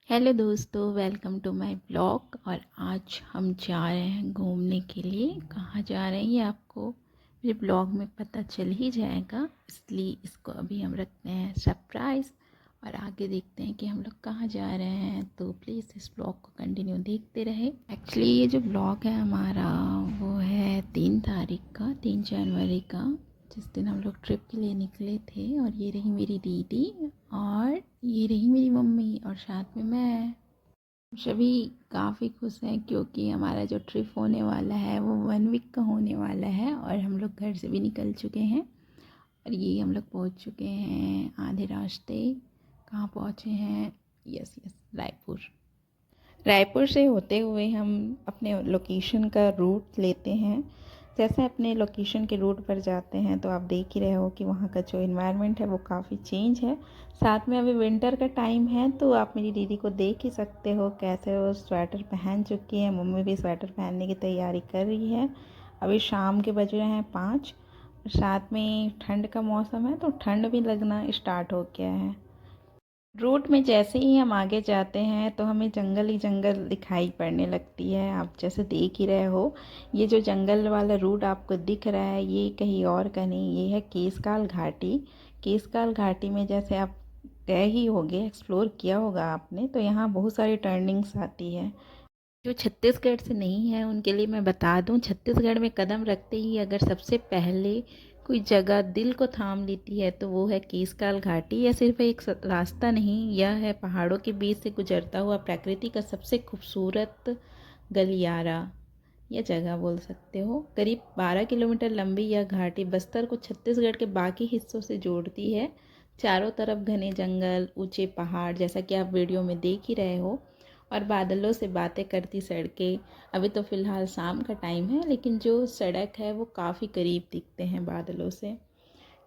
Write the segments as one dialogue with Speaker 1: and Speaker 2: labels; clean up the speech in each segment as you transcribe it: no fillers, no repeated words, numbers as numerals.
Speaker 1: Hello दोस्तों, welcome to my blog. और आज हम जा रहे हैं घूमने के लिए। कहाँ जा रहे हैं ये आपको मेरे ब्लॉग में पता चल ही जाएगा, इसलिए इसको अभी हम रखते हैं सरप्राइज़। और आगे देखते हैं कि हम लोग कहाँ जा रहे हैं, तो प्लीज़ इस ब्लॉग को कंटिन्यू देखते रहे। एक्चुअली ये जो ब्लॉग है हमारा वो है 3 तारीख का, 3 जनवरी का, जिस दिन हम लोग ट्रिप के लिए निकले थे। और ये रही मेरी दीदी और ये रही मेरी मम्मी और साथ में मैं। सभी काफ़ी खुश हैं क्योंकि हमारा जो ट्रिप होने वाला है वो 1 वीक का होने वाला है और हम लोग घर से भी निकल चुके हैं। और ये हम लोग पहुंच चुके हैं आधे रास्ते। कहाँ पहुंचे हैं? Yes yes, Raipur. रायपुर से होते हुए हम अपने लोकेशन का रूट लेते हैं। जैसे अपने लोकेशन के रूट पर जाते हैं तो आप देख ही रहे हो कि वहाँ का जो इन्वायरमेंट है वो काफ़ी चेंज है। साथ में अभी विंटर का टाइम है तो आप मेरी दीदी को देख ही सकते हो कैसे वो स्वेटर पहन चुकी है। मम्मी भी स्वेटर पहनने की तैयारी कर रही है। अभी शाम के बज रहे हैं 5। साथ में ठंड का मौसम है तो ठंड भी लगना स्टार्ट हो गया है। रूट में जैसे ही हम आगे जाते हैं तो हमें जंगल ही जंगल दिखाई पड़ने लगती है। आप जैसे देख ही रहे हो, ये जो जंगल वाला रूट आपको दिख रहा है ये कहीं और का नहीं, ये है केसकाल घाटी। केसकाल घाटी में जैसे आप गए ही होंगे, एक्सप्लोर किया होगा आपने, तो यहाँ बहुत सारी टर्निंग्स आती है। जो छत्तीसगढ़ से नहीं है उनके लिए मैं बता दूं, छत्तीसगढ़ में कदम रखते ही अगर सबसे पहले कोई जगह दिल को थाम लेती है तो वो है केसकाल घाटी। यह सिर्फ एक रास्ता नहीं, यह है पहाड़ों के बीच से गुजरता हुआ प्रकृति का सबसे खूबसूरत गलियारा। यह जगह बोल सकते हो। करीब 12 किलोमीटर लंबी यह घाटी बस्तर को छत्तीसगढ़ के बाकी हिस्सों से जोड़ती है। चारों तरफ घने जंगल, ऊंचे पहाड़, जैसा कि आप वीडियो में देख ही रहे हो, और बादलों से बातें करती सड़कें। अभी तो फ़िलहाल शाम का टाइम है लेकिन जो सड़क है वो काफ़ी करीब दिखते हैं बादलों से।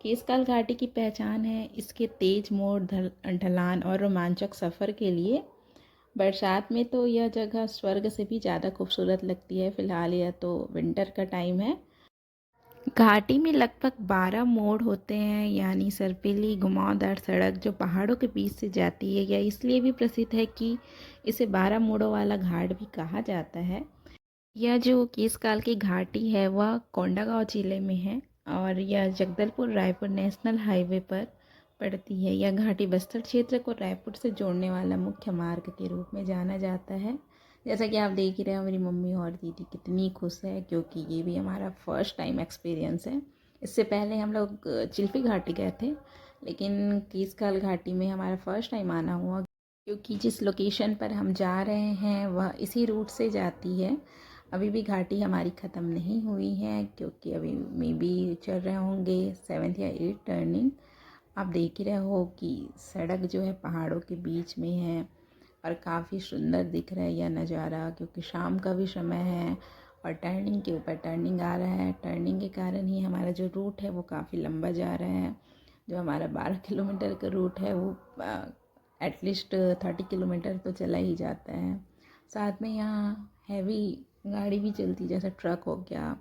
Speaker 1: केसकाल घाटी की पहचान है इसके तेज मोड़, ढलान और रोमांचक सफ़र के लिए। बरसात में तो यह जगह स्वर्ग से भी ज़्यादा खूबसूरत लगती है। फ़िलहाल यह तो विंटर का टाइम है। घाटी में लगभग 12 मोड़ होते हैं, यानी सर्पीली घुमावदार सड़क जो पहाड़ों के बीच से जाती है। यह इसलिए भी प्रसिद्ध है कि इसे 12 मोड़ों वाला घाट भी कहा जाता है। यह जो केसकाल की घाटी है वह कोंडागांव जिले में है और यह जगदलपुर रायपुर नेशनल हाईवे पर पड़ती है। यह घाटी बस्तर क्षेत्र को रायपुर से जोड़ने वाला मुख्य मार्ग के रूप में जाना जाता है। जैसा कि आप देख ही रहे हो, मेरी मम्मी और दीदी कितनी खुश है क्योंकि ये भी हमारा फर्स्ट टाइम एक्सपीरियंस है। इससे पहले हम लोग चिल्फी घाटी गए थे, लेकिन केसकाल घाटी में हमारा फर्स्ट टाइम आना हुआ क्योंकि जिस लोकेशन पर हम जा रहे हैं वह इसी रूट से जाती है। अभी भी घाटी हमारी ख़त्म नहीं हुई है क्योंकि अभी मे बी चल रहे होंगे 7th या 8th टर्निंग। आप देख ही रहे हो कि सड़क जो है पहाड़ों के बीच में है और काफ़ी सुंदर दिख रहा है यह नज़ारा, क्योंकि शाम का भी समय है और टर्निंग के ऊपर टर्निंग आ रहा है। टर्निंग के कारण ही हमारा जो रूट है वो काफ़ी लंबा जा रहा है। जो हमारा 12 किलोमीटर का रूट है वो एटलीस्ट 30 किलोमीटर तो चला ही जाता है। साथ में यहाँ हैवी गाड़ी भी चलती, जैसे ट्रक हो गया,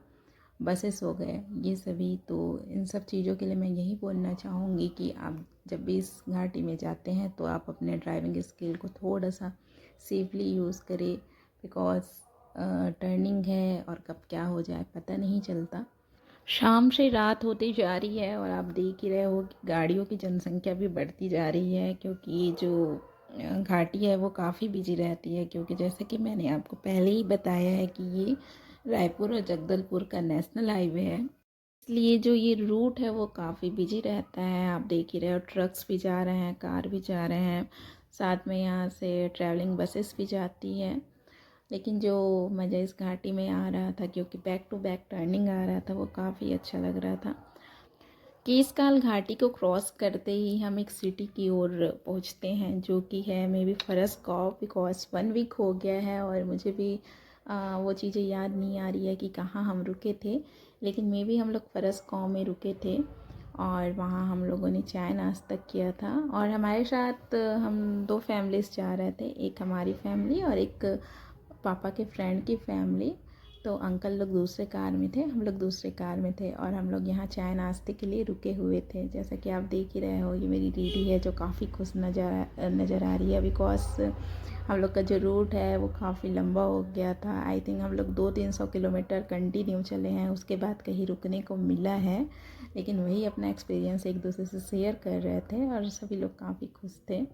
Speaker 1: बसेस हो गए, ये सभी। तो इन सब चीज़ों के लिए मैं यही बोलना चाहूँगी कि आप जब भी इस घाटी में जाते हैं तो आप अपने ड्राइविंग स्किल को थोड़ा सा सेफली यूज़ करें, बिकॉज़ टर्निंग है और कब क्या हो जाए पता नहीं चलता। शाम से रात होती जा रही है और आप देख ही रहे हो कि गाड़ियों की जनसंख्या भी बढ़ती जा रही है क्योंकि ये जो घाटी है वो काफ़ी बिजी रहती है, क्योंकि जैसे कि मैंने आपको पहले ही बताया है कि ये रायपुर और जगदलपुर का नेशनल हाईवे है। इसलिए जो ये रूट है वो काफ़ी बिजी रहता है। आप देख ही रहे हो, ट्रक्स भी जा रहे हैं, कार भी जा रहे हैं, साथ में यहाँ से ट्रैवलिंग बसेस भी जाती हैं। लेकिन जो मज़ा इस घाटी में आ रहा था, क्योंकि बैक टू बैक टर्निंग आ रहा था, वो काफ़ी अच्छा लग रहा था। केसकाल घाटी को क्रॉस करते ही हम एक सिटी की ओर पहुंचते हैं जो कि है maybe Farasgaon, because 1 week हो गया है और मुझे भी वो चीज़ें याद नहीं आ रही है कि कहाँ हम रुके थे। लेकिन मे बी हम लोग फरसगांव में रुके थे और वहाँ हम लोगों ने चाय नाश्ता किया था। और हमारे साथ हम 2 फैमिलीज़ जा रहे थे, एक हमारी फैमिली और एक पापा के फ्रेंड की फैमिली। तो अंकल लोग दूसरे कार में थे, हम लोग दूसरे कार में थे और हम लोग यहाँ चाय नाश्ते के लिए रुके हुए थे। जैसा कि आप देख ही रहे हो, ये मेरी दीदी है जो काफ़ी खुश नज़र आ रही है, बिकॉज़ हम लोग का जो रूट है वो काफ़ी लंबा हो गया था। आई थिंक हम लोग 200-300 किलोमीटर कंटिन्यू चले हैं, उसके बाद कहीं रुकने को मिला है। लेकिन वही अपना एक्सपीरियंस एक दूसरे से शेयर कर रहे थे और सभी लोग काफ़ी खुश थे।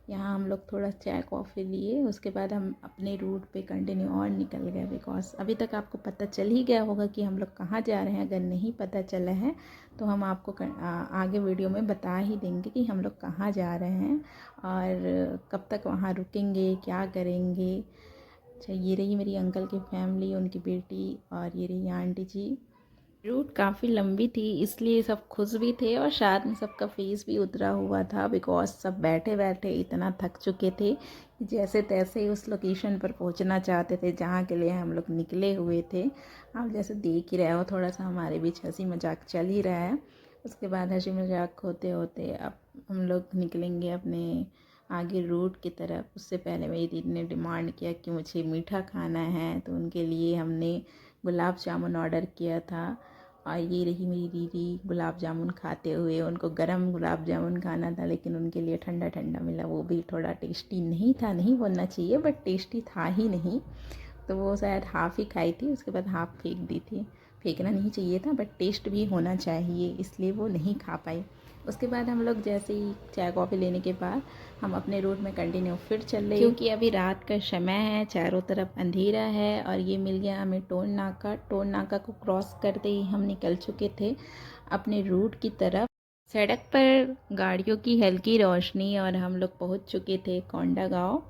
Speaker 1: यहाँ हम लोग थोड़ा चाय कॉफ़ी लिए, उसके बाद हम अपने रूट पे कंटिन्यू और निकल गए। बिकॉज़ अभी तक आपको पता चल ही गया होगा कि हम लोग कहाँ जा रहे हैं। अगर नहीं पता चला है तो हम आपको आगे वीडियो में बता ही देंगे कि हम लोग कहाँ जा रहे हैं और कब तक वहाँ रुकेंगे, क्या करेंगे। अच्छा, ये रही मेरी अंकल की फैमिली, उनकी बेटी, और ये रही आंटी जी। रूट काफ़ी लंबी थी, इसलिए सब खुश भी थे और साथ में सबका फेस भी उतरा हुआ था, बिकॉज़ सब बैठे बैठे इतना थक चुके थे कि जैसे तैसे ही उस लोकेशन पर पहुंचना चाहते थे जहां के लिए हम लोग निकले हुए थे। आप जैसे देख ही रहे हो, थोड़ा सा हमारे बीच हंसी मजाक चल ही रहा है। उसके बाद हंसी मजाक होते होते अब हम लोग निकलेंगे अपने आगे रूट की तरफ। उससे पहले मेरी दीदी ने डिमांड किया कि मुझे मीठा खाना है, तो उनके लिए हमने गुलाब जामुन ऑर्डर किया था। और ये रही मेरी दीदी गुलाब जामुन खाते हुए। उनको गरम गुलाब जामुन खाना था, लेकिन उनके लिए ठंडा ठंडा मिला। वो भी थोड़ा टेस्टी नहीं था, नहीं बोलना चाहिए, बट टेस्टी था ही नहीं। तो वो शायद हाफ़ ही खाई थी, उसके बाद हाफ़ फेंक दी थी। फेंकना नहीं चाहिए था, बट टेस्ट भी होना चाहिए, इसलिए वो नहीं खा पाई। उसके बाद हम लोग जैसे ही चाय कॉफ़ी लेने के बाद हम अपने रूट में कंटिन्यू फिर चल रहे, क्योंकि अभी रात का समय है, चारों तरफ अंधेरा है। और ये मिल गया हमें टोल नाका। टोल नाका को क्रॉस करते ही हम निकल चुके थे अपने रूट की तरफ। सड़क पर गाड़ियों की हल्की रोशनी और हम लोग पहुंच चुके थे कोंडागांव।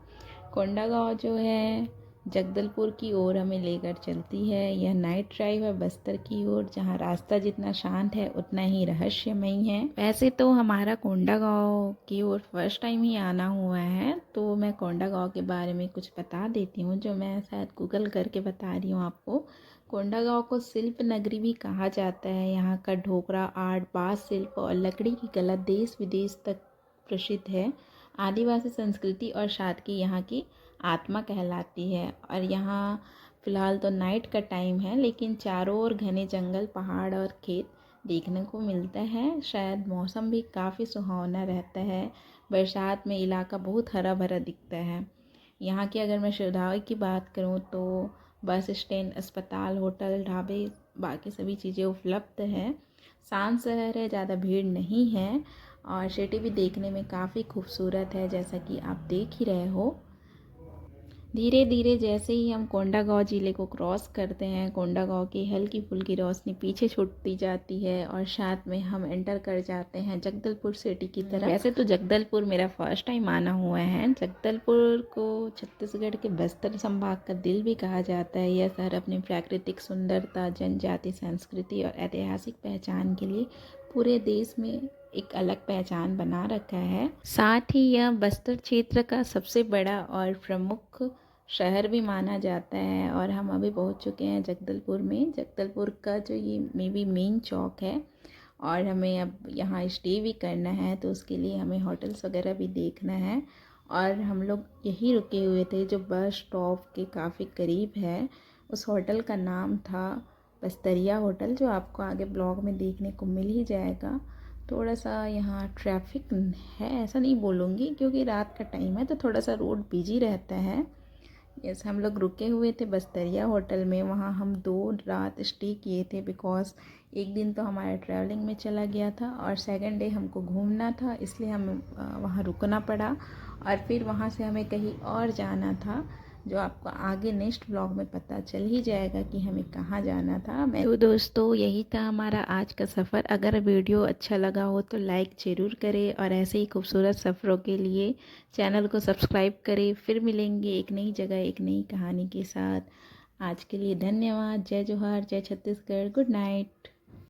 Speaker 1: कोंडागांव जो है जगदलपुर की ओर हमें लेकर चलती है। यह नाइट ड्राइव है बस्तर की ओर, जहाँ रास्ता जितना शांत है उतना ही रहस्यमयी है। वैसे तो हमारा कोंडागांव की ओर फर्स्ट टाइम ही आना हुआ है, तो मैं कोंडागांव के बारे में कुछ बता देती हूँ, जो मैं शायद गूगल करके बता रही हूँ आपको। कोंडागांव को शिल्प नगरी भी कहा जाता है। यहाँ का ढोकरा आर्ट, बाँस शिल्प और लकड़ी की कला देश विदेश तक प्रसिद्ध है। आदिवासी संस्कृति और सादगी यहाँ की आत्मा कहलाती है। और यहाँ फ़िलहाल तो नाइट का टाइम है, लेकिन चारों ओर घने जंगल, पहाड़ और खेत देखने को मिलता है। शायद मौसम भी काफ़ी सुहावना रहता है। बरसात में इलाका बहुत हरा भरा दिखता है। यहाँ की अगर मैं सुविधाओं की बात करूँ तो बस स्टैंड, अस्पताल, होटल, ढाबे, बाकी सभी चीज़ें उपलब्ध हैं। शांत शहर है, ज़्यादा भीड़ नहीं है और सिटी भी देखने में काफ़ी खूबसूरत है, जैसा कि आप देख ही रहे हो। धीरे धीरे जैसे ही हम कोंडागांव ज़िले को क्रॉस करते हैं, कोंडागांव की हल्की फुल्की रोशनी पीछे छूटती जाती है और साथ में हम एंटर कर जाते हैं जगदलपुर सिटी की तरफ। वैसे तो जगदलपुर मेरा फर्स्ट टाइम आना हुआ है। जगदलपुर को छत्तीसगढ़ के बस्तर संभाग का दिल भी कहा जाता है। यह शहर अपनी प्राकृतिक सुंदरता, जनजाति संस्कृति और ऐतिहासिक पहचान के लिए पूरे देश में एक अलग पहचान बना रखा है। साथ ही यह बस्तर क्षेत्र का सबसे बड़ा और प्रमुख शहर भी माना जाता है। और हम अभी पहुंच चुके हैं जगदलपुर में। जगदलपुर का जो ये मे बी मेन चौक है और हमें अब यहाँ स्टे भी करना है, तो उसके लिए हमें होटल्स वगैरह भी देखना है। और हम लोग यहीं रुके हुए थे जो बस स्टॉप के काफ़ी करीब है। उस होटल का नाम था बस्तरिया होटल, जो आपको आगे ब्लॉग में देखने को मिल ही जाएगा। थोड़ा सा यहाँ ट्रैफिक है, ऐसा नहीं बोलूँगी, क्योंकि रात का टाइम है तो थोड़ा सा रोड बिजी रहता है। यस, हम लोग रुके हुए थे बस्तरिया होटल में। वहाँ हम 2 रात स्टे किए थे, बिकॉज़ एक दिन तो हमारा ट्रैवलिंग में चला गया था और सेकंड डे हमको घूमना था, इसलिए हमें वहाँ रुकना पड़ा। और फिर वहाँ से हमें कहीं और जाना था, जो आपको आगे नेक्स्ट ब्लॉग में पता चल ही जाएगा कि हमें कहाँ जाना था। तो दोस्तों, यही था हमारा आज का सफ़र। अगर वीडियो अच्छा लगा हो तो लाइक ज़रूर करें और ऐसे ही खूबसूरत सफ़रों के लिए चैनल को सब्सक्राइब करें। फिर मिलेंगे एक नई जगह, एक नई कहानी के साथ। आज के लिए धन्यवाद। जय जोहार, जय छत्तीसगढ़, गुड नाइट।